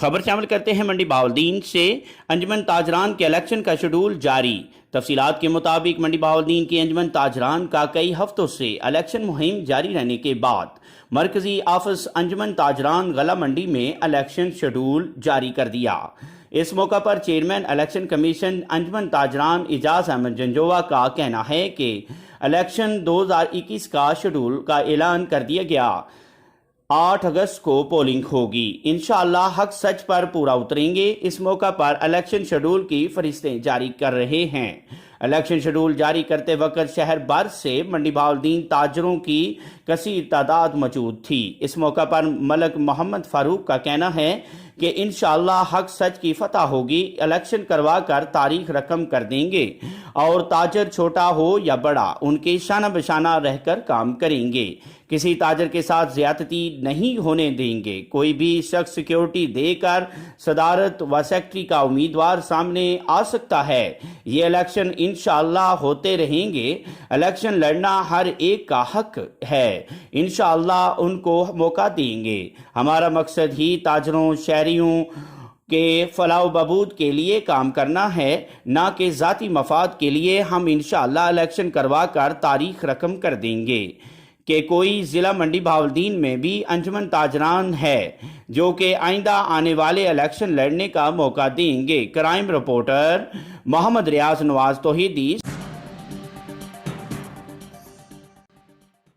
خبر شامل کرتے ہیں منڈی بہاولدین سے۔ انجمن تاجران کے الیکشن کا شیڈول جاری۔ تفصیلات کے مطابق منڈی بہاولدین کی انجمن تاجران کا کئی ہفتوں سے الیکشن مہم جاری رہنے کے بعد مرکزی آفس انجمن تاجران غلہ منڈی میں الیکشن شیڈول جاری کر دیا۔ اس موقع پر چیئرمین الیکشن کمیشن انجمن تاجران اعجاز احمد جنجوہ کا کہنا ہے کہ الیکشن 2021 کا شیڈول کا اعلان کر دیا گیا۔ 8 اگست کو پولنگ ہوگی۔ انشاءاللہ حق سچ پر پورا اتریں گے۔ اس موقع پر الیکشن شیڈول کی فہرستیں جاری کر رہے ہیں۔ الیکشن شیڈول جاری کرتے وقت شہر بھر سے منڈی بہاولدین تاجروں کی کثیر تعداد موجود تھی۔ اس موقع پر ملک محمد فاروق کا کہنا ہے کہ انشاءاللہ حق سچ کی فتح ہوگی۔ الیکشن کروا کر تاریخ رقم کر دیں گے اور تاجر چھوٹا ہو یا بڑا ان کے شانہ بشانہ رہ کر کام کریں گے۔ کسی تاجر کے ساتھ زیادتی نہیں ہونے دیں گے۔ کوئی بھی شخص سیکیورٹی دے کر صدارت و سیکٹری کا امیدوار سامنے آ سکتا ہے۔ یہ الیکشن انشاءاللہ ہوتے رہیں گے۔ الیکشن لڑنا ہر ایک کا حق ہے۔ انشاءاللہ ان کو موقع دیں گے۔ ہمارا مقصد ہی تاجروں شہریوں کے فلاح و بہبود کے لیے کام کرنا ہے، نہ کہ ذاتی مفاد کے لیے۔ ہم انشاءاللہ الیکشن کروا کر تاریخ رقم کر دیں گے کہ کوئی ضلع منڈی بہاولدین میں بھی انجمن تاجران ہے جو کہ آئندہ آنے والے الیکشن لڑنے کا موقع دیں گے۔ کرائم رپورٹر محمد ریاض نواز توحیدی۔